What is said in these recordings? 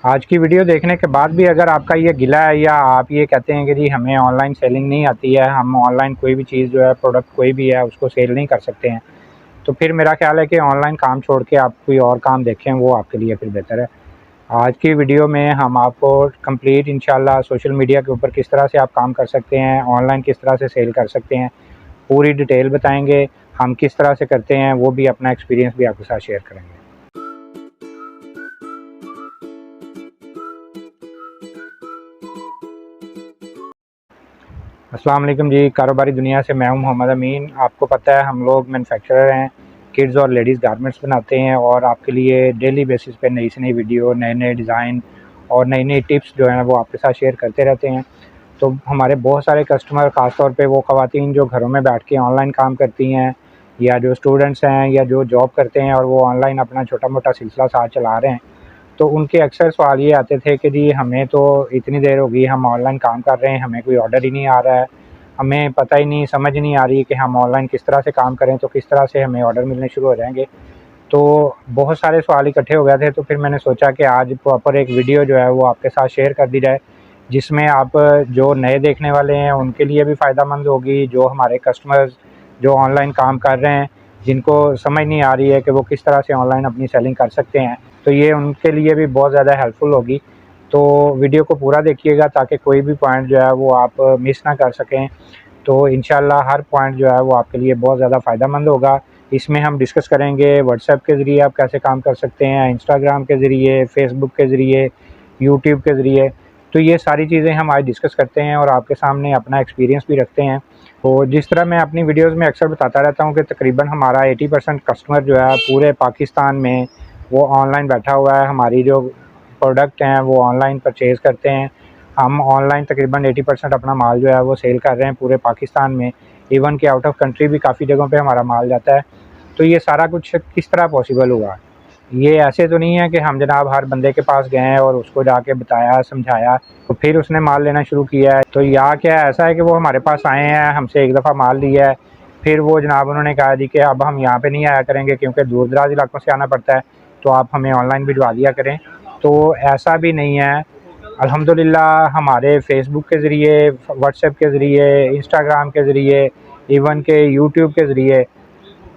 आज की वीडियो देखने के बाद भी अगर आपका ये गिला है या आप ये कहते हैं कि जी हमें ऑनलाइन सेलिंग नहीं आती है, हम ऑनलाइन कोई भी चीज़ जो है प्रोडक्ट कोई भी है उसको सेल नहीं कर सकते हैं, तो फिर मेरा ख्याल है कि ऑनलाइन काम छोड़ के आप कोई और काम देखें, वो आपके लिए फिर बेहतर है। आज की वीडियो में हम आपको कंप्लीट इंशाल्लाह सोशल मीडिया के ऊपर किस तरह से आप काम कर सकते हैं, ऑनलाइन किस तरह से सेल कर सकते हैं, पूरी डिटेल बताएंगे। हम किस तरह से करते हैं वो भी अपना एक्सपीरियंस भी आपके साथ शेयर करेंगे। अस्सलाम वालेकुम जी, कारोबारी दुनिया से मैं हूं मोहम्मद अमीन। आपको पता है हम लोग मैन्युफैक्चरर हैं, किड्स और लेडीज़ गारमेंट्स बनाते हैं और आपके लिए डेली बेसिस पे नई से नई वीडियो, नए नए डिज़ाइन और नई नई टिप्स जो हैं वो आपके साथ शेयर करते रहते हैं। तो हमारे बहुत सारे कस्टमर, ख़ास तौर पे वो ख़वातीन जो घरों में बैठ के ऑनलाइन काम करती हैं या जो स्टूडेंट्स हैं या जो जॉब करते हैं और वो ऑनलाइन अपना छोटा मोटा सिलसिला साथ चला रहे हैं, तो उनके अक्सर सवाल ये आते थे कि जी हमें तो इतनी देर हो गई हम ऑनलाइन काम कर रहे हैं, हमें कोई ऑर्डर ही नहीं आ रहा है, हमें पता ही नहीं, समझ नहीं आ रही कि हम ऑनलाइन किस तरह से काम करें, तो किस तरह से हमें ऑर्डर मिलने शुरू हो जाएंगे। तो बहुत सारे सवाल इकट्ठे हो गए थे, तो फिर मैंने सोचा कि आज प्रॉपर एक वीडियो जो है वो आपके साथ शेयर कर दी जाए, जिसमें आप जो नए देखने वाले हैं उनके लिए भी फ़ायदेमंद होगी, जो हमारे कस्टमर्स जो ऑनलाइन काम कर रहे हैं जिनको समझ नहीं आ रही है कि वो किस तरह से ऑनलाइन अपनी सेलिंग कर सकते हैं, तो ये उनके लिए भी बहुत ज़्यादा हेल्पफुल होगी। तो वीडियो को पूरा देखिएगा ताकि कोई भी पॉइंट जो है वो आप मिस ना कर सकें। तो इंशाल्लाह हर पॉइंट जो है वो आपके लिए बहुत ज़्यादा फ़ायदेमंद होगा। इसमें हम डिस्कस करेंगे व्हाट्सएप के ज़रिए आप कैसे काम कर सकते हैं, इंस्टाग्राम के ज़रिए, फेसबुक के ज़रिए, यूट्यूब के ज़रिए। तो ये सारी चीज़ें हम आज डिस्कस करते हैं और आपके सामने अपना एक्सपीरियंस भी रखते हैं। तो जिस तरह मैं अपनी वीडियोज़ में अक्सर बताता रहता हूँ कि तकरीबन हमारा 80% कस्टमर जो है पूरे पाकिस्तान में वो ऑनलाइन बैठा हुआ है। हमारी जो प्रोडक्ट हैं वो ऑनलाइन परचेज़ करते हैं। हम ऑनलाइन तकरीबन 80% अपना माल जो है वो सेल कर रहे हैं पूरे पाकिस्तान में। इवन कि आउट ऑफ कंट्री भी काफ़ी जगहों पे हमारा माल जाता है। तो ये सारा कुछ किस तरह पॉसिबल हुआ? ये ऐसे तो नहीं है कि हम जनाब हर बंदे के पास गए हैं और उसको जाके बताया, समझाया, तो फिर उसने माल लेना शुरू किया है। तो या क्या ऐसा है कि वो हमारे पास आए हैं, हमसे एक दफ़ा माल लिया है, फिर वो जनाब उन्होंने कहा जी कि अब हम यहाँ पे नहीं आया करेंगे क्योंकि दूर दराज इलाकों से आना पड़ता है, तो आप हमें ऑनलाइन भिजवा दिया करें। तो ऐसा भी नहीं है। अल्हम्दुलिल्लाह हमारे फ़ेसबुक के ज़रिए, व्हाट्सएप के ज़रिए, इंस्टाग्राम के ज़रिए, इवन के यूट्यूब के ज़रिए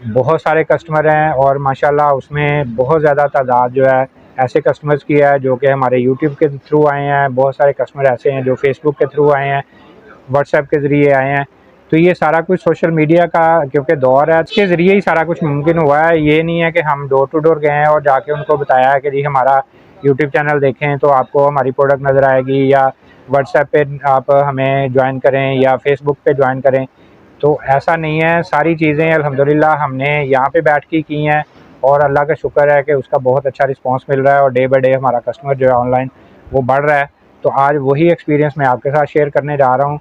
बहुत सारे कस्टमर हैं और माशाल्लाह उसमें बहुत ज़्यादा तादाद जो है ऐसे कस्टमर्स की है जो कि हमारे यूट्यूब के थ्रू आए हैं। बहुत सारे कस्टमर ऐसे हैं जो फेसबुक के थ्रू आए हैं, व्हाट्सएप के ज़रिए आए हैं। तो ये सारा कुछ सोशल मीडिया का क्योंकि दौर है, इसके ज़रिए ही सारा कुछ मुमकिन हुआ है। ये नहीं है कि हम डोर टू डोर गए हैं और जाके उनको बताया है कि जी हमारा यूट्यूब चैनल देखें तो आपको हमारी प्रोडक्ट नज़र आएगी, या व्हाट्सएप पे आप हमें ज्वाइन करें या फेसबुक पे ज्वाइन करें। तो ऐसा नहीं है। सारी चीज़ें अल्हम्दुलिल्लाह हमने यहाँ पे बैठ के की हैं और अल्लाह का शुक्र है कि उसका बहुत अच्छा रिस्पांस मिल रहा है और डे बाय डे हमारा कस्टमर जो है ऑनलाइन वो बढ़ रहा है। तो आज वही एक्सपीरियंस मैं आपके साथ शेयर करने जा रहा हूँ।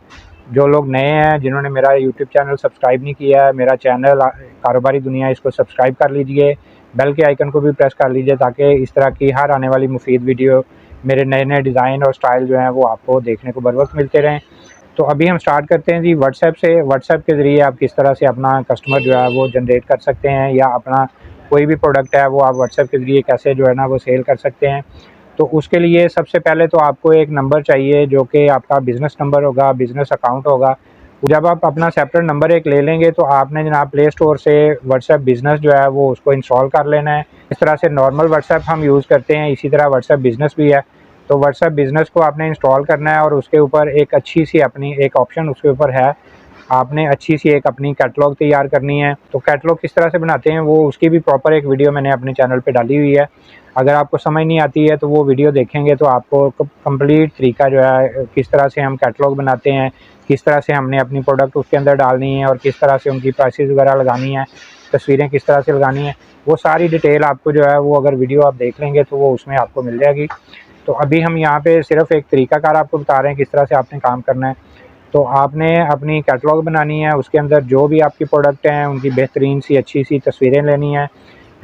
जो लोग नए हैं, जिन्होंने मेरा यूट्यूब चैनल सब्सक्राइब नहीं किया है, मेरा चैनल कारोबारी दुनिया, इसको सब्सक्राइब कर लीजिए, बेल के आइकन को भी प्रेस कर लीजिए ताकि इस तरह की हर आने वाली मुफीद वीडियो, मेरे नए नए डिज़ाइन और स्टाइल जो हैं वो आपको देखने को बर वक्त मिलते रहें। तो अभी हम स्टार्ट करते हैं जी व्हाट्सएप से। व्हाट्सएप के ज़रिए आप किस तरह से अपना कस्टमर जो है वो जनरेट कर सकते हैं, या अपना कोई भी प्रोडक्ट है वो आप व्हाट्सएप के ज़रिए कैसे जो है ना वो सेल कर सकते हैं। तो उसके लिए सबसे पहले तो आपको एक नंबर चाहिए जो कि आपका बिज़नेस नंबर होगा, बिज़नेस अकाउंट होगा। जब आप अपना सेपरेट नंबर एक ले लेंगे तो आपने जनाब प्ले स्टोर से व्हाट्सएप बिज़नेस जो है वो उसको इंस्टॉल कर लेना है। इस तरह से नॉर्मल व्हाट्सएप हम यूज़ करते हैं, इसी तरह व्हाट्सएप बिज़नेस भी है। तो व्हाट्सएप बिज़नेस को आपने इंस्टॉल करना है और उसके ऊपर एक अच्छी सी अपनी एक ऑप्शन उसके ऊपर है, आपने अच्छी सी एक अपनी कैटलॉग तैयार करनी है। तो कैटलॉग किस तरह से बनाते हैं वो उसकी भी प्रॉपर एक वीडियो मैंने अपने चैनल पे डाली हुई है। अगर आपको समझ नहीं आती है तो वो वीडियो देखेंगे तो आपको कंप्लीट तरीका जो है किस तरह से हम कैटलॉग बनाते हैं, किस तरह से हमने अपनी प्रोडक्ट उसके अंदर डालनी है और किस तरह से उनकी प्राइसेस वगैरह लगानी है, तस्वीरें किस तरह से लगानी है, वो सारी डिटेल आपको जो है वो अगर वीडियो आप देख लेंगे तो वो उसमें आपको मिल जाएगी। तो अभी हम यहाँ पे सिर्फ एक तरीकाकार आपको बता रहे हैं किस तरह से आपने काम करना है। तो आपने अपनी कैटलॉग बनानी है, उसके अंदर जो भी आपकी प्रोडक्ट हैं उनकी बेहतरीन सी अच्छी सी तस्वीरें लेनी है,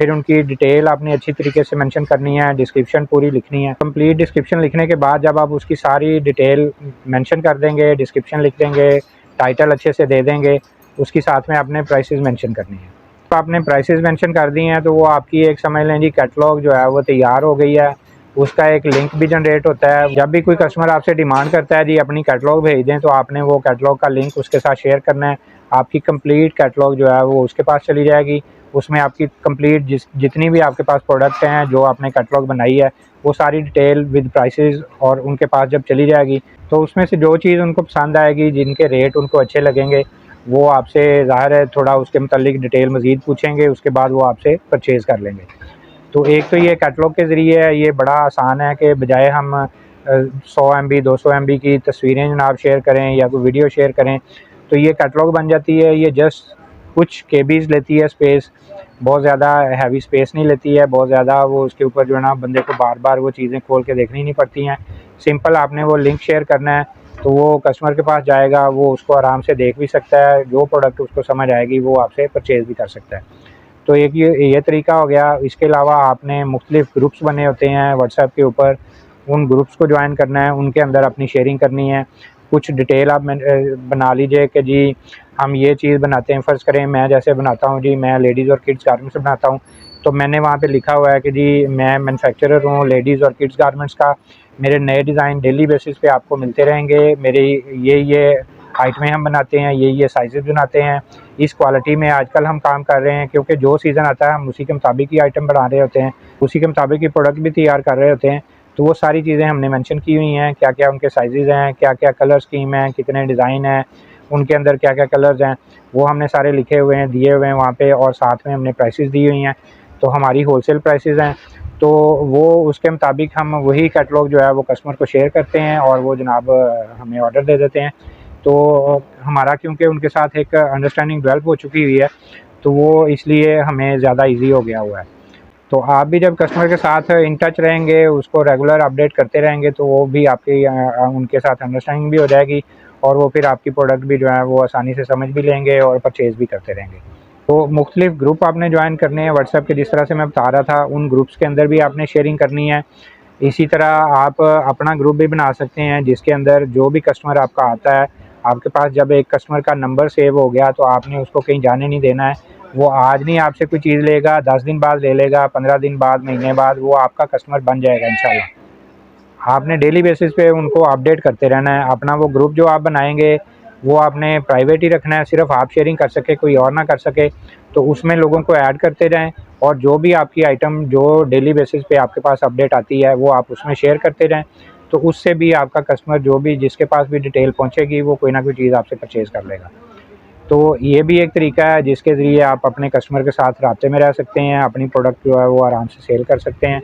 फिर उनकी डिटेल आपने अच्छी तरीके से मेंशन करनी है, डिस्क्रिप्शन पूरी लिखनी है। कंप्लीट डिस्क्रिप्शन लिखने के बाद जब आप उसकी सारी डिटेल मेंशन कर देंगे, डिस्क्रिप्शन लिख देंगे, टाइटल अच्छे से दे देंगे, उसके साथ में आपने प्राइसेस मेंशन करनी है। तो आपने प्राइसेस मेंशन कर दी हैं तो वो आपकी एक समझ लें जी कैटलॉग जो है वो तैयार हो गई है। उसका एक लिंक भी जनरेट होता है। जब भी कोई कस्टमर आपसे डिमांड करता है जी अपनी कैटलॉग भेज दें, तो आपने वो कैटलॉग का लिंक उसके साथ शेयर करना है। आपकी कंप्लीट कैटलॉग जो है वो उसके पास चली जाएगी। उसमें आपकी कंप्लीट जितनी भी आपके पास प्रोडक्ट हैं जो आपने कैटलॉग बनाई है, वो सारी डिटेल विद प्राइसेस और उनके पास जब चली जाएगी, तो उसमें से जो चीज़ उनको पसंद आएगी, जिनके रेट उनको अच्छे लगेंगे, वो आपसे ज़ाहिर है थोड़ा उसके मुतालिक डिटेल मज़ीद पूछेंगे, उसके बाद वो आपसे परचेज़ कर लेंगे। तो एक तो ये कैटलॉग के ज़रिए है, ये बड़ा आसान है कि बजाय हम 100 MB 200 MB की तस्वीरें जनाब शेयर करें या कोई वीडियो शेयर करें, तो ये कैटलॉग बन जाती है। ये जस्ट कुछ केबीज़ लेती है स्पेस, बहुत ज़्यादा हैवी स्पेस नहीं लेती है, बहुत ज़्यादा वो उसके ऊपर जो है ना बंदे को बार बार वो चीज़ें खोल के देखनी नहीं पड़ती हैं। सिंपल आपने वो लिंक शेयर करना है, तो वो कस्टमर के पास जाएगा, वो उसको आराम से देख भी सकता है, जो प्रोडक्ट उसको समझ आएगी वो आपसे परचेज़ भी कर सकता है। तो एक ये तरीका हो गया। इसके अलावा आपने मुख्तलिफ ग्रुप्स बने होते हैं व्हाट्सएप के ऊपर, उन ग्रुप्स को ज्वाइन करना है, उनके अंदर अपनी शेयरिंग करनी है। कुछ डिटेल आप बना लीजिए कि जी हम ये चीज़ बनाते हैं। फ़र्ज़ करें मैं जैसे बनाता हूँ जी, मैं लेडीज़ और किड्स गारमेंट्स बनाता हूँ, तो मैंने वहाँ पे लिखा हुआ है कि जी मैं मैन्युफैक्चरर हूँ लेडीज़ और किड्स गारमेंट्स का, मेरे नए डिज़ाइन डेली बेसिस पे आपको मिलते रहेंगे, मेरी ये आइटमें हम बनाते हैं, ये साइज़ेस बनाते हैं, इस क्वालिटी में आजकल हम काम कर रहे हैं, क्योंकि जो सीज़न आता है हम उसी के मुताबिक ही आइटम बना रहे होते हैं, उसी के मुताबिक ही प्रोडक्ट भी तैयार कर रहे होते हैं। तो वो सारी चीज़ें हमने मेंशन की हुई हैं, क्या क्या उनके साइज़ेस हैं, क्या क्या कलर स्कीम है, कितने डिज़ाइन हैं, उनके अंदर क्या क्या कलर्स हैं, वो हमने सारे लिखे हुए हैं, दिए हुए हैं वहाँ पे, और साथ में हमने प्राइसेस दी हुई हैं। तो हमारी होलसेल प्राइसेस हैं, तो वो उसके मुताबिक हम वही कैटलॉग जो है वो कस्टमर को शेयर करते हैं और वो जनाब हमें ऑर्डर दे देते हैं। तो हमारा क्योंकि उनके साथ एक अंडरस्टैंडिंग डेवलप हो चुकी हुई है, तो वो इसलिए हमें ज़्यादा ईज़ी हो गया हुआ है। तो आप भी जब कस्टमर के साथ इन टच रहेंगे, उसको रेगुलर अपडेट करते रहेंगे, तो वो भी आपकी उनके साथ अंडरस्टैंडिंग भी हो जाएगी, और वो फिर आपकी प्रोडक्ट भी जो है वो आसानी से समझ भी लेंगे और परचेज़ भी करते रहेंगे। तो मुख्तलिफ ग्रुप आपने ज्वाइन करने हैं व्हाट्सएप के, जिस तरह से मैं बता रहा था, उन ग्रुप्स के अंदर भी आपने शेयरिंग करनी है। इसी तरह आप अपना ग्रुप भी बना सकते हैं, जिसके अंदर जो भी कस्टमर आपका आता है, आपके पास जब एक कस्टमर का नंबर सेव हो गया, तो आपने उसको कहीं जाने नहीं देना है। वो आज नहीं आपसे कोई चीज़ लेगा, 10 दिन बाद ले लेगा, 15 दिन बाद, महीने बाद, वो आपका कस्टमर बन जाएगा इंशाल्लाह। आपने डेली बेसिस पे उनको अपडेट करते रहना है। अपना वो ग्रुप जो आप बनाएंगे, वो आपने प्राइवेट ही रखना है, सिर्फ आप शेयरिंग कर सके, कोई और ना कर सके। तो उसमें लोगों को ऐड करते जाएं, और जो भी आपकी आइटम जो डेली बेसिस पे आपके पास अपडेट आती है, वो आप उसमें शेयर करते जाएं। तो उससे भी आपका कस्टमर जो भी जिसके पास भी डिटेल पहुंचेगी, वो कोई ना कोई चीज़ आपसे परचेज़ कर लेगा। तो ये भी एक तरीका है जिसके ज़रिए आप अपने कस्टमर के साथ राब्ते में रह सकते हैं, अपनी प्रोडक्ट जो है वो आराम से सेल कर सकते हैं।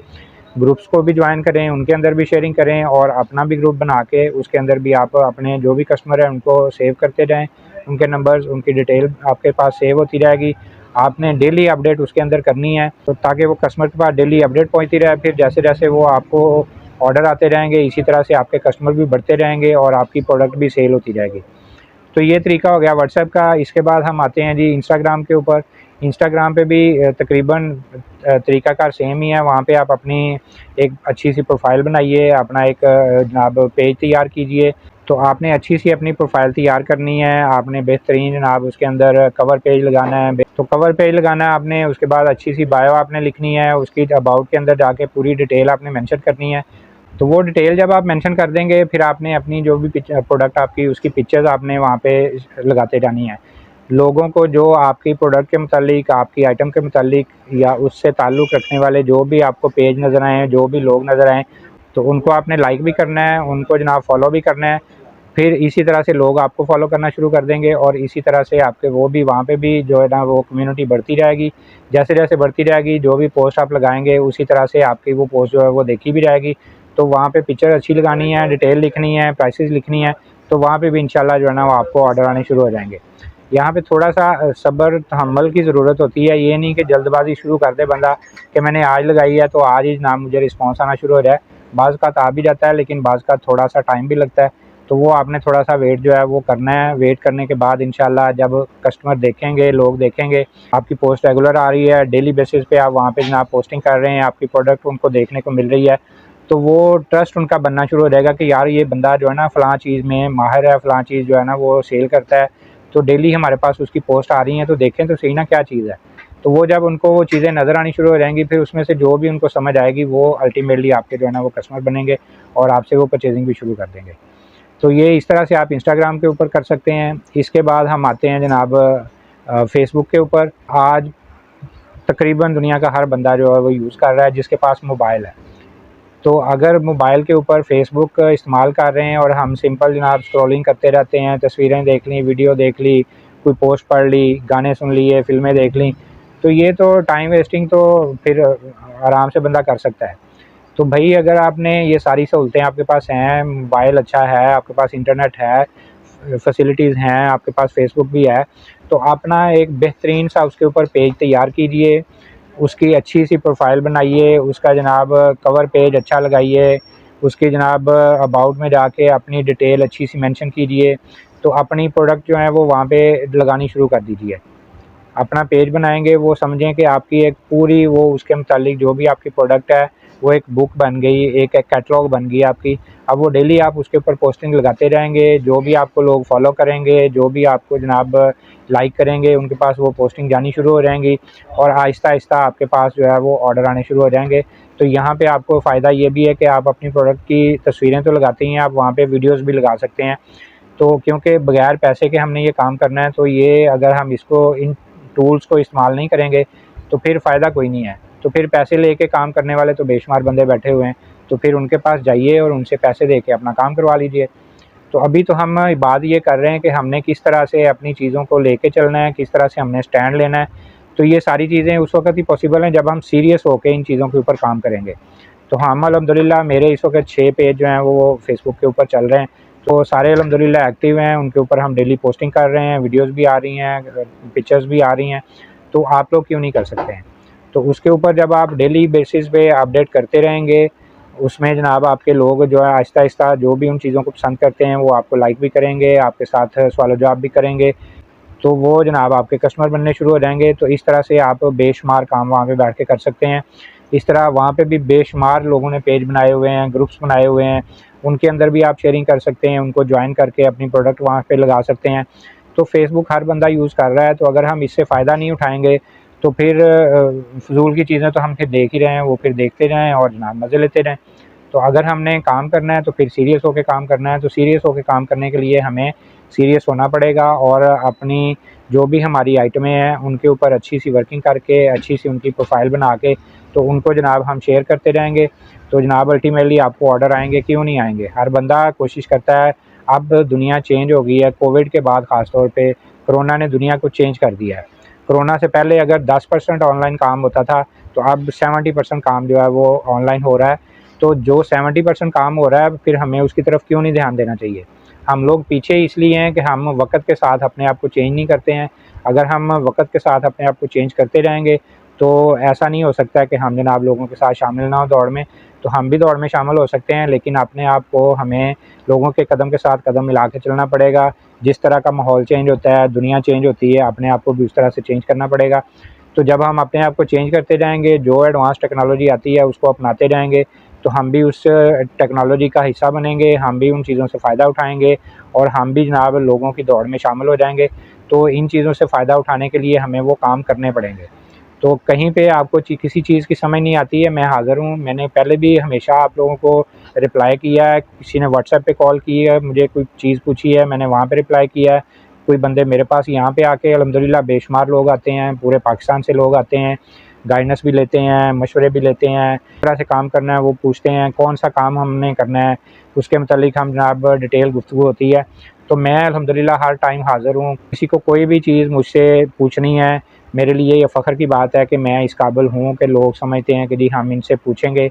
ग्रुप्स को भी ज्वाइन करें, उनके अंदर भी शेयरिंग करें, और अपना भी ग्रुप बना के उसके अंदर भी आप अपने जो भी कस्टमर हैं उनको सेव करते जाएँ। उनके नंबर्स, उनकी डिटेल आपके पास सेव होती रहेगी। आपने डेली अपडेट उसके अंदर करनी है, तो ताकि वो कस्टमर के पास डेली अपडेट पहुँचती रहे। फिर जैसे जैसे वो आपको ऑर्डर आते रहेंगे, इसी तरह से आपके कस्टमर भी बढ़ते रहेंगे और आपकी प्रोडक्ट भी सेल होती जाएगी। तो ये तरीका हो गया व्हाट्सएप का। इसके बाद हम आते हैं जी इंस्टाग्राम के ऊपर। इंस्टाग्राम पे भी तकरीबन तरीकाकार सेम ही है। वहाँ पे आप अपनी एक अच्छी सी प्रोफाइल बनाइए, अपना एक जनाब पेज तैयार कीजिए। तो आपने अच्छी सी अपनी प्रोफाइल तैयार करनी है, आपने बेहतरीन जनाब उसके अंदर कवर पेज लगाना है। तो कवर पेज लगाना है आपने, उसके बाद अच्छी सी बायो आपने लिखनी है, उसकी अबाउट के अंदर जाके पूरी डिटेल आपने मेंशन करनी है। तो वो डिटेल जब आप मेंशन कर देंगे, फिर आपने अपनी जो भी प्रोडक्ट आपकी उसकी पिक्चर्स आपने वहाँ पे लगाते जानी है। लोगों को जो आपकी प्रोडक्ट के मुतालिक, आपकी आइटम के मुतालिक या उससे ताल्लुक़ रखने वाले जो भी आपको पेज नज़र आएँ, जो भी लोग नज़र आएँ, तो उनको आपने लाइक भी करना है, उनको जनाब फॉलो भी करना है। फिर इसी तरह से लोग आपको फॉलो करना शुरू कर देंगे, और इसी तरह से आपके वो भी वहाँ पे भी जो है ना वो कम्युनिटी बढ़ती जाएगी। जैसे जैसे बढ़ती जाएगी, जो भी पोस्ट आप लगाएंगे उसी तरह से आपकी वो पोस्ट जो है वो देखी भी जाएगी। तो वहाँ पे पिक्चर अच्छी लगानी है, डिटेल लिखनी है, प्राइसेस लिखनी है, तो वहाँ पे भी इंशाल्लाह जो है ना वो आपको ऑर्डर आने शुरू हो जाएंगे। यहाँ पे थोड़ा सा सब्र तहम्मुल की ज़रूरत होती है। ये नहीं कि जल्दबाजी शुरू कर दे बंदा कि मैंने आज लगाई है तो आज ही जनाब मुझे रिस्पॉन्स आना शुरू हो जाए। बाज़ का आ भी जाता है, लेकिन बाज़ का थोड़ा सा टाइम भी लगता है। तो वो आपने थोड़ा सा वेट जो है वो करना है। वेट करने के बाद इंशाल्लाह जब कस्टमर देखेंगे, लोग देखेंगे आपकी पोस्ट रेगुलर आ रही है, डेली बेसिस पे आप वहाँ पे जनाब पोस्टिंग कर रहे हैं, आपकी प्रोडक्ट उनको देखने को मिल रही है, तो वो ट्रस्ट उनका बनना शुरू हो जाएगा कि यार ये बंदा जो है ना फ़लाँ चीज़ में माहिर है, फ़लाँ चीज़ जो है ना वो सेल करता है, तो डेली हमारे पास उसकी पोस्ट आ रही हैं, तो देखें तो सही ना क्या चीज़ है। तो वो जब उनको वो चीज़ें नज़र आनी शुरू हो जाएंगी, फिर उसमें से जो भी उनको समझ आएगी वो अल्टीमेटली आपके जो है ना वो कस्टमर बनेंगे और आपसे वो परचेजिंग भी शुरू कर देंगे। तो ये इस तरह से आप इंस्टाग्राम के ऊपर कर सकते हैं। इसके बाद हम आते हैं जनाब फेसबुक के ऊपर। आज तकरीबन दुनिया का हर बंदा जो है वो यूज़ कर रहा है जिसके पास मोबाइल है। तो अगर मोबाइल के ऊपर फेसबुक इस्तेमाल कर रहे हैं और हम सिंपल जनाब स्क्रॉलिंग करते रहते हैं, तस्वीरें देख ली, वीडियो देख ली, कोई पोस्ट पढ़ ली, गाने सुन लिए, फ़िल्में देख ली, तो ये तो टाइम वेस्टिंग तो फिर आराम से बंदा कर सकता है। तो भाई अगर आपने ये सारी सहूलतें आपके पास हैं, मोबाइल अच्छा है, आपके पास इंटरनेट है, फैसिलिटीज़ हैं, आपके पास फेसबुक भी है, तो अपना एक बेहतरीन सा उसके ऊपर पेज तैयार कीजिए, उसकी अच्छी सी प्रोफाइल बनाइए, उसका जनाब कवर पेज अच्छा लगाइए, उसकी जनाब अबाउट में जाके अपनी डिटेल अच्छी सी मेंशन कीजिए। तो अपनी प्रोडक्ट जो है वो वहाँ पे लगानी शुरू कर दीजिए। अपना पेज बनाएंगे, वो समझें कि आपकी एक पूरी वो उसके मुतालिक जो भी आपकी प्रोडक्ट है वो एक बुक बन गई, एक कैटलॉग बन गई आपकी। अब वो डेली आप उसके ऊपर पोस्टिंग लगाते रहेंगे, जो भी आपको लोग फॉलो करेंगे, जो भी आपको जनाब लाइक करेंगे, उनके पास वो पोस्टिंग जानी शुरू हो जाएंगी और आहिस्ता आहिस्ता आपके पास जो है वो ऑर्डर आने शुरू हो जाएंगे। तो यहाँ पे आपको फ़ायदा ये भी है कि आप अपनी प्रोडक्ट की तस्वीरें तो लगाते ही हैं, आप वहाँ पे वीडियोज़ भी लगा सकते हैं। तो क्योंकि बगैर पैसे के हमने ये काम करना है, तो ये अगर हम इसको इन टूल्स को इस्तेमाल नहीं करेंगे तो फिर फ़ायदा कोई नहीं है। तो फिर पैसे लेके काम करने वाले तो बेशुमार बंदे बैठे हुए हैं, तो फिर उनके पास जाइए और उनसे पैसे दे के अपना काम करवा लीजिए। तो अभी तो हम बात ये कर रहे हैं कि हमने किस तरह से अपनी चीज़ों को लेके चलना है, किस तरह से हमने स्टैंड लेना है। तो ये सारी चीज़ें उस वक़्त ही पॉसिबल हैं जब हम सीरियस होके इन चीज़ों के ऊपर काम करेंगे। तो हम अल्हम्दुलिल्लाह मेरे इस वक़्त 6 पेज जो हैं वो फेसबुक के ऊपर चल रहे हैं। तो सारे अल्हम्दुलिल्लाह एक्टिव हैं, उनके ऊपर हम डेली पोस्टिंग कर रहे हैं, वीडियोज़ भी आ रही हैं, पिक्चर्स भी आ रही हैं। तो आप लोग क्यों नहीं कर सकते हैं? तो उसके ऊपर जब आप डेली बेसिस पे अपडेट करते रहेंगे, उसमें जनाब आपके लोग जो है आहिस्ता-आहिस्ता जो भी उन चीज़ों को पसंद करते हैं वो आपको लाइक भी करेंगे, आपके साथ सवाल-ओ-जवाब भी करेंगे। तो वो जनाब आपके कस्टमर बनने शुरू हो जाएँगे। तो इस तरह से आप बेशुमार काम वहाँ पे बैठ के कर सकते हैं। इस तरह वहाँ पे भी बेशुमार लोगों ने पेज बनाए हुए हैं, ग्रुप्स बनाए हुए हैं, उनके अंदर भी आप शेयरिंग कर सकते हैं, उनको जॉइन करके अपनी प्रोडक्ट वहाँ पे लगा सकते हैं। तो फेसबुक हर बंदा यूज़ कर रहा है, तो अगर हम इससे फ़ायदा नहीं उठाएँगे तो फिर फ़िज़ूल की चीज़ें तो हम फिर देख ही रहे हैं, वो फिर देखते जाएँ और जनाब मज़े लेते जाएँ। तो अगर हमने काम करना है तो फिर सीरियस होके काम करना है। तो सीरियस होके काम करने के लिए हमें सीरियस होना पड़ेगा और अपनी जो भी हमारी आइटमें हैं उनके ऊपर अच्छी सी वर्किंग करके, अच्छी सी उनकी प्रोफाइल बना के, तो उनको जनाब हम शेयर करते जाएंगे। तो जनाब अल्टीमेटली आपको ऑर्डर आएंगे, क्यों नहीं आएंगे। हर बंदा कोशिश करता है। अब दुनिया चेंज हो गई है, कोविड के बाद ख़ास तौर पे कोरोना ने दुनिया को चेंज कर दिया है। कोरोना से पहले अगर 10% ऑनलाइन काम होता था, तो अब 70% काम जो है वो ऑनलाइन हो रहा है। तो जो 70% काम हो रहा है, फिर हमें उसकी तरफ क्यों नहीं ध्यान देना चाहिए। हम लोग पीछे इसलिए हैं कि हम वक़्त के साथ अपने आप को चेंज नहीं करते हैं। अगर हम वक़्त के साथ अपने आप को चेंज करते जाएँगे, तो ऐसा नहीं हो सकता है कि हम जनाब लोगों के साथ शामिल ना हों दौड़ में। तो हम भी दौड़ में शामिल हो सकते हैं, लेकिन अपने आप को हमें लोगों के कदम के साथ कदम मिला के चलना पड़ेगा। जिस तरह का माहौल चेंज होता है, दुनिया चेंज होती है, अपने आप को भी उस तरह से चेंज करना पड़ेगा। तो जब हम अपने आप को चेंज करते जाएँगे, जो एडवांस टेक्नोलॉजी आती है उसको अपनाते जाएँगे, तो हम भी उस टेक्नोलॉजी का हिस्सा बनेंगे, हम भी उन चीज़ों से फ़ायदा उठाएँगे और हम भी जनाब लोगों की दौड़ में शामिल हो जाएँगे। तो इन चीज़ों से फ़ायदा उठाने के लिए हमें वो काम करने पड़ेंगे। तो कहीं पे आपको किसी चीज़ की समझ नहीं आती है, मैं हाज़िर हूँ। मैंने पहले भी हमेशा आप लोगों को रिप्लाई किया है, किसी ने व्हाट्सएप पे कॉल की है, मुझे कोई चीज़ पूछी है, मैंने वहाँ पे रिप्लाई किया है। कोई बंदे मेरे पास यहाँ पे आके अल्हम्दुलिल्लाह बेशुमार लोग आते हैं, पूरे पाकिस्तान से लोग आते हैं, गाइडेंस भी लेते हैं, मशवरे भी लेते हैं, किस तरह से काम करना है वो पूछते हैं, कौन-सा काम हमने करना है, उसके मुतालिक हम जनाब डिटेल गुफ्तगू होती है। तो मैं अल्हम्दुलिल्लाह हर टाइम हाज़िर हूँ। किसी को कोई भी चीज़ मुझसे पूछनी है, मेरे लिए ये फ़ख्र की बात है कि मैं इस काबिल हूँ कि लोग समझते हैं कि जी हम इनसे पूछेंगे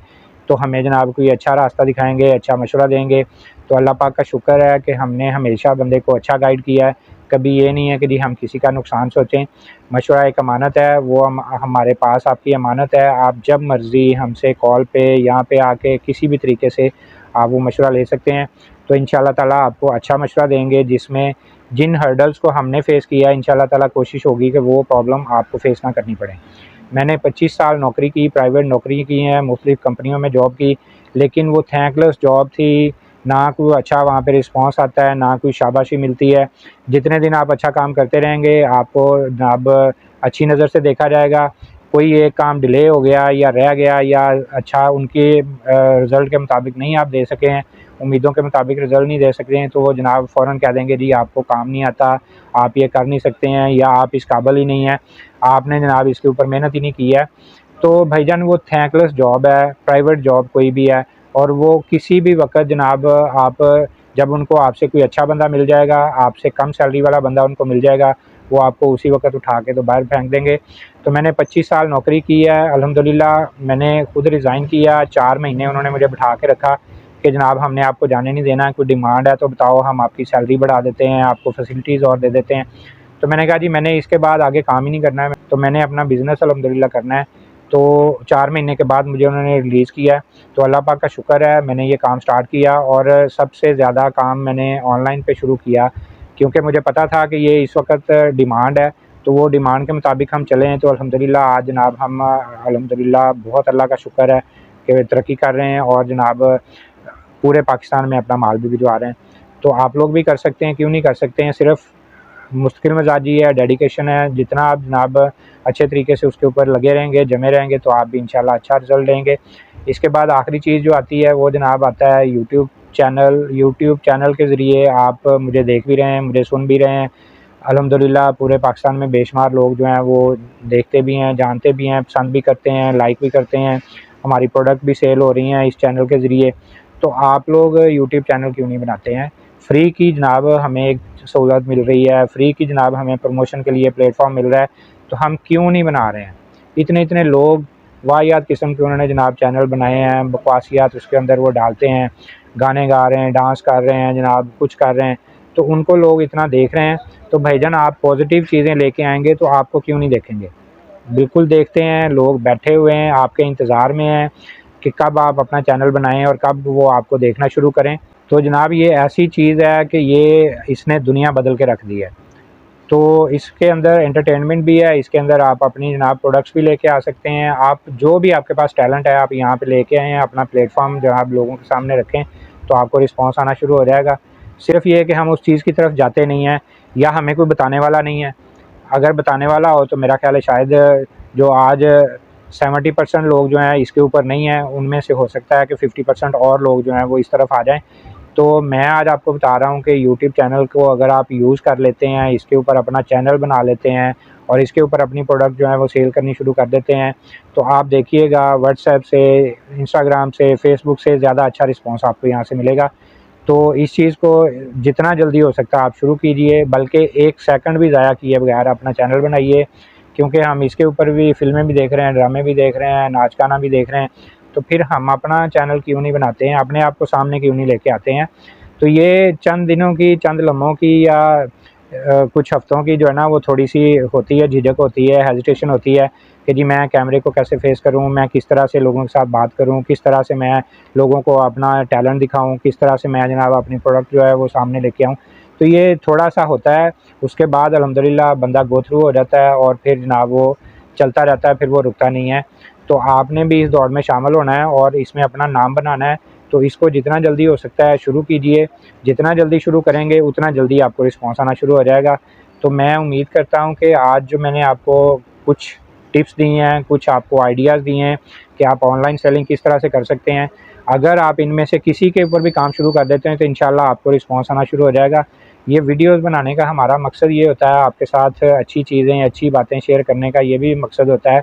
तो हमें जनाब कोई अच्छा रास्ता दिखाएँगे, अच्छा मशवरा देंगे। तो अल्लाह पाक का शुक्र है कि हमने हमेशा बंदे को अच्छा गाइड किया है। कभी ये नहीं है कि जी हम किसी का नुकसान सोचें। मशवरा एक अमानत है, वो हमारे पास आपकी अमानत है। आप जब मर्ज़ी हमसे कॉल पे, यहाँ पे आके किसी भी तरीके से आप वो मशवरा ले सकते हैं। तो इंशाअल्लाह ताला आपको अच्छा मशवरा देंगे, जिसमें जिन हर्डल्स को हमने फ़ेस किया है, इंशाअल्लाह ताला कोशिश होगी कि वो प्रॉब्लम आपको फ़ेस ना करनी पड़े। मैंने 25 साल नौकरी की, प्राइवेट नौकरी की हैं, मुख्तलिफ़ कंपनियों में जॉब की, लेकिन वो थैंकलेस जॉब थी। ना कोई अच्छा वहाँ पे रिस्पॉन्स आता है, ना कोई शाबाशी मिलती है। जितने दिन आप अच्छा काम करते रहेंगे, आपको जनाब अच्छी नज़र से देखा जाएगा। कोई एक काम डिले हो गया या रह गया या अच्छा उनके रिज़ल्ट के मुताबिक नहीं आप दे सके हैं, उम्मीदों के मुताबिक रिज़ल्ट नहीं दे सकते हैं, तो वो जनाब फ़ौरन कह देंगे जी आपको काम नहीं आता, आप ये कर नहीं सकते हैं या आप इस काबिल ही नहीं हैं, आपने जनाब इसके ऊपर मेहनत ही नहीं की है। तो भाईजान वो थैंकलेस जॉब है, प्राइवेट जॉब कोई भी है, और वो किसी भी वक़्त जनाब आप जब उनको आपसे कोई अच्छा बंदा मिल जाएगा, आपसे कम सैलरी वाला बंदा उनको मिल जाएगा, वो आपको उसी वक़्त उठा के तो बाहर फेंक देंगे। तो मैंने 25 साल नौकरी की है, अल्हम्दुलिल्लाह मैंने खुद रिज़ाइन किया, 4 महीने उन्होंने मुझे बिठा के रखा कि जनाब हमने आपको जाने नहीं देना, कोई डिमांड है तो बताओ, हम आपकी सैलरी बढ़ा देते हैं, आपको फैसिलिटीज़ और दे देते हैं। तो मैंने कहा जी मैंने इसके बाद आगे काम ही नहीं करना है, तो मैंने अपना बिज़नेस अल्हम्दुलिल्लाह करना है। तो 4 महीने के बाद मुझे उन्होंने रिलीज़ किया, तो अल्लाह पाक का शुक्र है मैंने ये काम स्टार्ट किया, और सबसे ज़्यादा काम मैंने ऑनलाइन पे शुरू किया, क्योंकि मुझे पता था कि ये इस वक्त डिमांड है, तो वो डिमांड के मुताबिक हम चलें। तो अल्हम्दुलिल्लाह आज जनाब हम अल्हम्दुलिल्लाह बहुत अल्लाह का शुक्र है कि तरक्की कर रहे हैं, और जनाब पूरे पाकिस्तान में अपना माल भी भिजवा रहे हैं। तो आप लोग भी कर सकते हैं, क्यों नहीं कर सकते हैं। सिर्फ़ मुश्किल मिजाजी है, डेडिकेशन है, जितना आप जनाब अच्छे तरीके से उसके ऊपर लगे रहेंगे, जमे रहेंगे, तो आप भी इंशाल्लाह अच्छा रिज़ल्ट लेंगे। इसके बाद आखिरी चीज़ जो आती है वो जनाब आता है यूट्यूब चैनल। यूट्यूब चैनल के ज़रिए आप मुझे देख भी रहे हैं, मुझे सुन भी रहे हैं। अल्हम्दुलिल्लाह पूरे पाकिस्तान में बेशुमार लोग जो हैं वो देखते भी हैं, जानते भी हैं, पसंद भी करते हैं, लाइक भी करते हैं। हमारी प्रोडक्ट भी सेल हो रही हैं इस चैनल के ज़रिए। तो आप लोग यूट्यूब चैनल क्यों नहीं बनाते हैं? फ्री की जनाब हमें एक सहूलत मिल रही है, फ्री की जनाब हमें प्रमोशन के लिए प्लेटफॉर्म मिल रहा है, तो हम क्यों नहीं बना रहे हैं? इतने इतने लोग वाहियात किस्म के उन्होंने जनाब चैनल बनाए हैं, बकवासियात उसके अंदर वो डालते हैं, गाने गा रहे हैं, डांस कर रहे हैं जनाब, कुछ कर रहे हैं, तो उनको लोग इतना देख रहे हैं। तो भाईजान आप पॉजिटिव चीज़ें लेके आएंगे तो आपको क्यों नहीं देखेंगे? बिल्कुल देखते हैं, लोग बैठे हुए हैं, आपके इंतज़ार में हैं कि कब आप अपना चैनल बनाएं और कब वो आपको देखना शुरू करें। तो जनाब ये ऐसी चीज़ है कि ये इसने दुनिया बदल के रख दी है। तो इसके अंदर एंटरटेनमेंट भी है, इसके अंदर आप अपनी जनाब प्रोडक्ट्स भी लेके आ सकते हैं। आप जो भी आपके पास टैलेंट है आप यहाँ पे लेके आएँ, अपना प्लेटफॉर्म जनाब लोगों के सामने रखें, तो आपको रिस्पॉन्स आना शुरू हो जाएगा। सिर्फ़ ये है कि हम उस चीज़ की तरफ जाते नहीं हैं, या हमें कोई बताने वाला नहीं है। अगर बताने वाला हो तो मेरा ख्याल है शायद जो आज 70% लोग जो हैं इसके ऊपर नहीं हैं, उनमें से हो सकता है कि 50% और लोग जो हैं वो इस तरफ आ जाएँ। तो मैं आज आपको बता रहा हूँ कि यूट्यूब चैनल को अगर आप यूज़ कर लेते हैं, इसके ऊपर अपना चैनल बना लेते हैं और इसके ऊपर अपनी प्रोडक्ट जो है वो सेल करनी शुरू कर देते हैं, तो आप देखिएगा व्हाट्सएप से, इंस्टाग्राम से, फेसबुक से ज़्यादा अच्छा रिस्पॉन्स आपको यहाँ से मिलेगा। तो इस चीज़ को जितना जल्दी हो सकता है आप शुरू कीजिए, बल्कि 1 सेकंड भी ज़ाया किए बगैर अपना चैनल बनाइए, क्योंकि हम इसके ऊपर भी फ़िल्में भी देख रहे हैं, ड्रामे भी देख रहे हैं, नाच गाना भी देख रहे हैं, तो फिर हम अपना चैनल क्यों नहीं बनाते हैं, अपने आप को सामने क्यों नहीं लेके आते हैं। तो ये चंद दिनों की, चंद लम्हों की या कुछ हफ़्तों की जो है ना वो थोड़ी-सी होती है, झिझक होती है, हेजिटेशन होती है कि जी मैं कैमरे को कैसे फ़ेस करूँ, मैं किस तरह से लोगों के साथ बात करूँ, किस तरह से मैं लोगों को अपना टैलेंट दिखाऊँ, किस तरह से मैं जनाब अपनी प्रोडक्ट जो है वो सामने लेके आऊँ। तो ये थोड़ा-सा होता है, उसके बाद अल्हम्दुलिल्लाह बंदा गो थ्रू हो जाता है और फिर जनाब वो चलता रहता है, फिर वो रुकता नहीं है। तो आपने भी इस दौड़ में शामिल होना है और इसमें अपना नाम बनाना है, तो इसको जितना जल्दी हो सकता है शुरू कीजिए। जितना जल्दी शुरू करेंगे उतना जल्दी आपको रिस्पॉन्स आना शुरू हो जाएगा। तो मैं उम्मीद करता हूँ कि आज जो मैंने आपको कुछ टिप्स दी हैं, कुछ आपको आइडियाज़ दिए हैं कि आप ऑनलाइन सेलिंग किस तरह से कर सकते हैं, अगर आप इनमें से किसी के ऊपर भी काम शुरू कर देते हैं तो इंशाल्लाह आपको रिस्पॉन्स आना शुरू हो जाएगा। ये वीडियोज़ बनाने का हमारा मकसद ये होता है, आपके साथ अच्छी चीज़ें, अच्छी बातें शेयर करने का ये भी मकसद होता है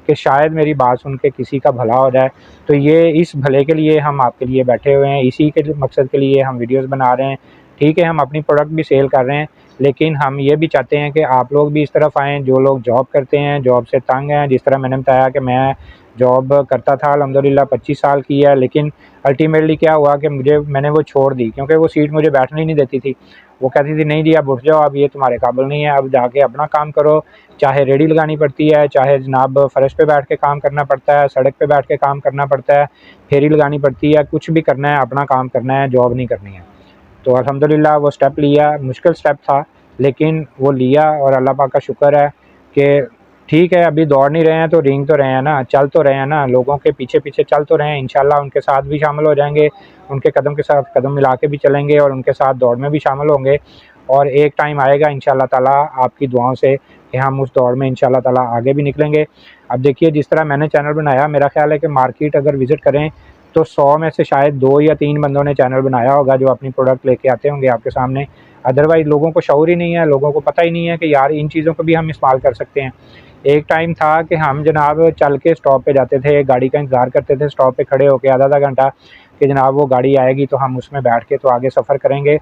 कि शायद मेरी बात सुन के किसी का भला हो जाए। तो ये इस भले के लिए हम आपके लिए बैठे हुए हैं, इसी के मकसद के लिए हम वीडियोज़ बना रहे हैं। ठीक है, हम अपनी प्रोडक्ट भी सेल कर रहे हैं, लेकिन हम ये भी चाहते हैं कि आप लोग भी इस तरफ आएँ, जो लोग जॉब करते हैं, जॉब से तंग हैं। जिस तरह मैंने बताया कि मैं जॉब करता था अल्हम्दुलिल्लाह 25 साल की है, लेकिन अल्टीमेटली क्या हुआ कि मैंने वो छोड़ दी, क्योंकि वो सीट मुझे बैठने ही नहीं देती थी। वो कहती थी नहीं जी अब उठ जाओ, अब ये तुम्हारे काबिल नहीं है, अब जाके अपना काम करो। चाहे रेडी लगानी पड़ती है, चाहे जनाब फ़र्श पे बैठ के काम करना पड़ता है, सड़क पे बैठ के काम करना पड़ता है, फेरी लगानी पड़ती है, कुछ भी करना है, अपना काम करना है, जॉब नहीं करनी है। तो अल्हम्दुलिल्लाह वो स्टेप लिया, मुश्किल स्टेप था, लेकिन वो लिया और अल्लाह पाक का शुक्र है कि ठीक है, अभी दौड़ नहीं रहे हैं तो रेंग तो रहे हैं ना, चल तो रहे हैं ना, लोगों के पीछे-पीछे चल तो रहे हैं, इंशाल्लाह उनके साथ भी शामिल हो जाएँगे, उनके कदम के साथ कदम मिला के भी चलेंगे और उनके साथ दौड़ में भी शामिल होंगे। और एक टाइम आएगा इंशाल्लाह ताला आपकी दुआओं से कि हम उस दौड़ में इंशाल्लाह ताला आगे भी निकलेंगे। अब देखिए जिस तरह मैंने चैनल बनाया, मेरा ख्याल है कि मार्केट अगर विज़िट करें तो 100 में से शायद 2 या 3 बंदों ने चैनल बनाया होगा जो अपनी प्रोडक्ट लेके आते होंगे आपके सामने। अदरवाइज़ लोगों को शऊर ही नहीं है, लोगों को पता ही नहीं है कि यार इन चीज़ों को भी हम इस्तेमाल कर सकते हैं। एक टाइम था कि हम जनाब चल के स्टॉप पे जाते थे, गाड़ी का इंतज़ार करते थे स्टॉप पे खड़े होके आधा-आधा घंटा कि जनाब वो गाड़ी आएगी तो हम उसमें बैठ के तो आगे सफ़र करेंगे।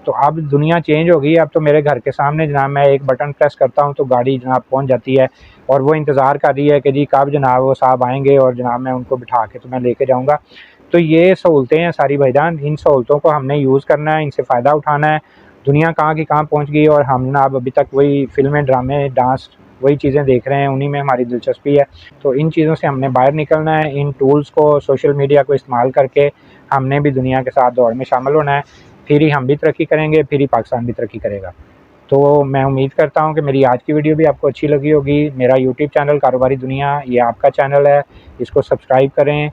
तो अब दुनिया चेंज हो गई है, अब तो मेरे घर के सामने जनाब मैं एक बटन प्रेस करता हूँ तो गाड़ी जनाब पहुँच जाती है और वो इंतज़ार कर रही है कि जी कब जनाब वो साहब आएँगे और जनाब मैं उनको बिठा के तो मैं लेके जाऊँगा। तो ये सहूलतें हैं सारी भाईजान, इन सहूलतों को हमने यूज़ करना है, इनसे फ़ायदा उठाना है। दुनिया कहाँ की कहाँ पहुँच गई और हम जनाब अभी तक वही फ़िल्में, ड्रामे, डांस वही चीज़ें देख रहे हैं, उन्हीं में हमारी दिलचस्पी है। तो इन चीज़ों से हमने बाहर निकलना है, इन टूल्स को, सोशल मीडिया को इस्तेमाल करके हमने भी दुनिया के साथ दौड़ में शामिल होना है। फिर ही हम भी तरक्की करेंगे, फिर ही पाकिस्तान भी तरक्की करेगा। तो मैं उम्मीद करता हूँ कि मेरी आज की वीडियो भी आपको अच्छी लगी होगी। मेरा यूट्यूब चैनल कारोबारी दुनिया, ये आपका चैनल है, इसको सब्सक्राइब करें।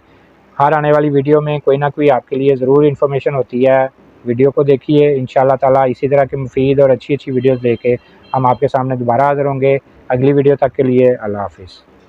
हर आने वाली वीडियो में कोई ना कोई आपके लिए ज़रूर इन्फॉर्मेशन होती है। वीडियो को देखिए, इंशाल्लाह ताला इसी तरह की मुफीद और अच्छी-अच्छी वीडियोज़ लेके हम आपके सामने दोबारा हाज़िर होंगे। अगली वीडियो तक के लिए अल्लाह हाफ़िज़।